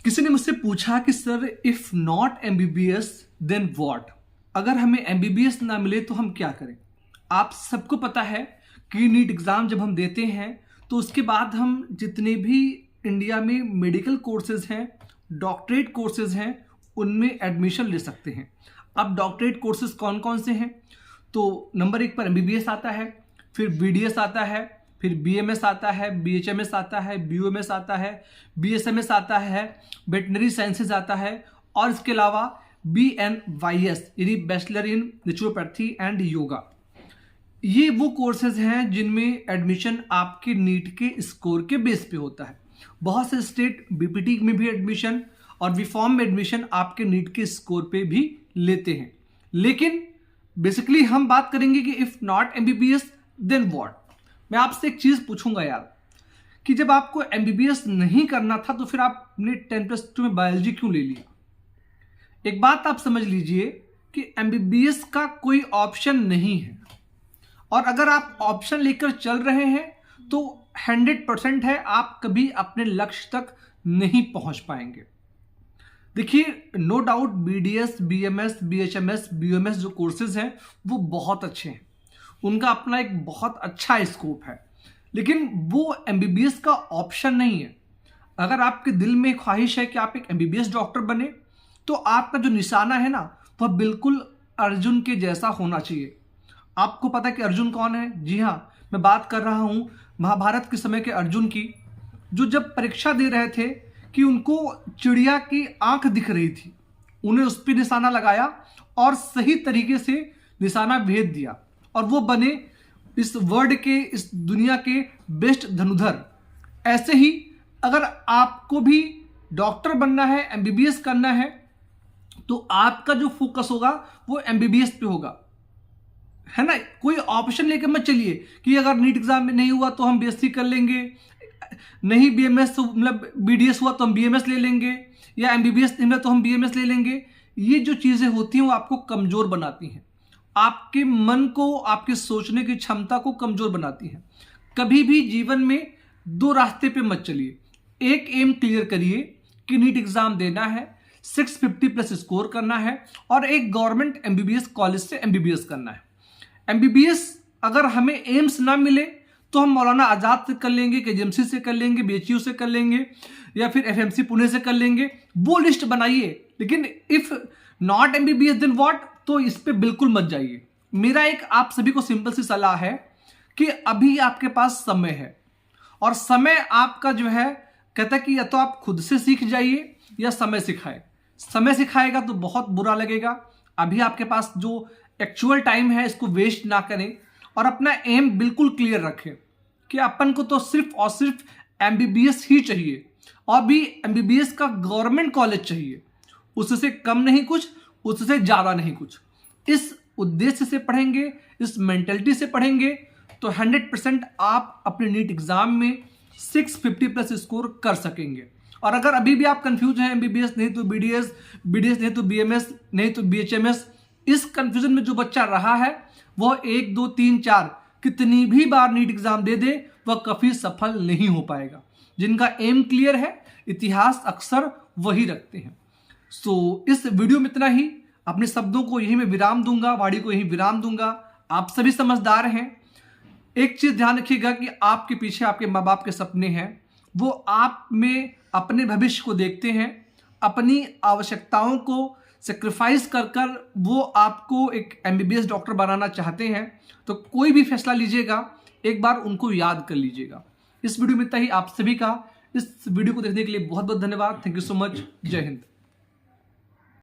किसी ने मुझसे पूछा कि sir if not MBBS then what, अगर हमें एमबीबीएस ना मिले तो हम क्या करें। आप सबको पता है कि नीट एग्जाम जब हम देते हैं तो उसके बाद हम जितने भी इंडिया में मेडिकल कोर्सेज हैं, डॉक्टरेट कोर्सेज हैं, उनमें एडमिशन ले सकते हैं। अब डॉक्टरेट कोर्सेज कौन कौन से हैं? तो नंबर 1 पर एमबीबीएस आता है, फिर बीडीएस आता है, फिर बीएमएस आता है, बीएचएमएस आता है, बीओएमएस आता है, बीएसएमएस आता है, वेटनरी साइंसेज आता है, और इसके अलावा बीएनवाईएस यानी bachelor in naturopathy and yoga. ये वो कोर्सेज हैं जिनमें एडमिशन आपके नीट के स्कोर के बेस पे होता है। बहुत से स्टेट बीपीटी में भी एडमिशन और बीफॉर्म में एडमिशन आपके नीट के स्कोर पे भी लेते हैं। लेकिन बेसिकली हम बात करेंगे कि if not MBBS then what. मैं आपसे एक चीज पूछूंगा यार, कि जब आपको एमबीबीएस नहीं करना था तो फिर आपने 10+2 में बायोलॉजी क्यों ले लिया? एक बात आप समझ लीजिए कि एमबीबीएस का कोई ऑप्शन नहीं है, और अगर आप ऑप्शन लेकर चल रहे हैं तो 100% है आप कभी अपने लक्ष्य तक नहीं पहुंच पाएंगे। देखिए, no doubt BDS, BMS, BHMS, BOMS जो कोर्सेज हैं वो बहुत अच्छे हैं, उनका अपना एक बहुत अच्छा स्कोप है, लेकिन वो एमबीबीएस का ऑप्शन नहीं है। अगर आपके दिल में ख्वाहिश है कि आप एक एमबीबीएस डॉक्टर बने तो आपका जो निशाना है ना वह बिल्कुल अर्जुन के जैसा होना चाहिए। आपको पता है कि अर्जुन कौन है? जी हाँ, मैं बात कर रहा हूं महाभारत के समय के अर्जुन की, जो जब परीक्षा दे रहे थे कि उनको चिड़िया की आंख दिख रही थी, उन्हें उस पर निशाना लगाया और सही तरीके से निशाना भेद दिया, और वो बने इस वर्ल्ड के, इस दुनिया के बेस्ट धनुधर। ऐसे ही अगर आपको भी डॉक्टर बनना है, एमबीबीएस करना है, तो आपका जो फोकस होगा वो एमबीबीएस पे होगा, है ना। कोई ऑप्शन लेकर मत चलिए कि अगर नीट एग्जाम में नहीं हुआ तो हम बीएससी कर लेंगे, नहीं बीएमएस तो मतलब बीडीएस हुआ तो हम बीएमएस ले लेंगे, या एमबीबीएस नहीं मिला तो हम बीएमएस ले लेंगे। ये जो चीजें होती हैं वो आपको कमजोर बनाती हैं, आपके मन को, आपके सोचने की क्षमता को कमजोर बनाती हैं। कभी भी जीवन में 2 रास्ते पे मत चलिए। एक एम क्लियर करिए कि नीट एग्जाम देना है, 650+ स्कोर करना है, और एक गवर्नमेंट एमबीबीएस कॉलेज से एमबीबीएस करना है। एमबीबीएस अगर हमें एम्स ना मिले तो हम मौलाना आजाद से कर लेंगे, केजीएमसी से कर लेंगे, बीएचयू से कर लेंगे, या फिर एफएमसी पुणे से कर लेंगे। वो लिस्ट बनाइए, लेकिन if not MBBS then what, तो इस पे बिल्कुल मत जाइए। मेरा एक आप सभी को सिंपल सी सलाह है कि अभी आपके पास समय है, और समय आपका जो है कहता है कि या तो आप खुद से सीख जाइए या समय सिखाए। समय सिखाएगा तो बहुत बुरा लगेगा। अभी आपके पास जो एक्चुअल टाइम है इसको वेस्ट ना करें, और अपना एम बिल्कुल क्लियर रखें कि अपन को तो सिर्फ और सिर्फ एमबीबीएस ही चाहिए, और भी एमबीबीएस का गवर्नमेंट कॉलेज चाहिए, उससे कम नहीं कुछ, उससे ज्यादा नहीं कुछ। इस उद्देश्य से पढ़ेंगे, इस मेंटेलिटी से पढ़ेंगे तो 100% आप अपने नीट एग्जाम में 650+ स्कोर कर सकेंगे। और अगर अभी भी आप कंफ्यूज हैं, एमबीबीएस नहीं तो बीडीएस, बीडीएस नहीं तो बीएमएस, नहीं तो बीएचएमएस, इस कंफ्यूजन में जो बच्चा रहा है वह 1, 2, 3, 4 कितनी भी बार नीट एग्जाम दे दे वह कभी सफल नहीं हो पाएगा। जिनका एम क्लियर है, इतिहास अक्सर वही रखते हैं। सो इस वीडियो में इतना ही। अपने शब्दों को यही मैं विराम दूंगा, वाणी को यही विराम दूंगा। आप सभी समझदार हैं। एक चीज ध्यान रखिएगा कि आपके पीछे आपके माँ बाप के सपने हैं, वो आप में अपने भविष्य को देखते हैं, अपनी आवश्यकताओं को सेक्रीफाइस कर कर वो आपको एक एमबीबीएस डॉक्टर बनाना चाहते हैं। तो कोई भी फैसला लीजिएगा, एक बार उनको याद कर लीजिएगा। इस वीडियो में इतना ही। आप सभी का इस वीडियो को देखने के लिए बहुत बहुत धन्यवाद। Thank you so much. जय हिंद।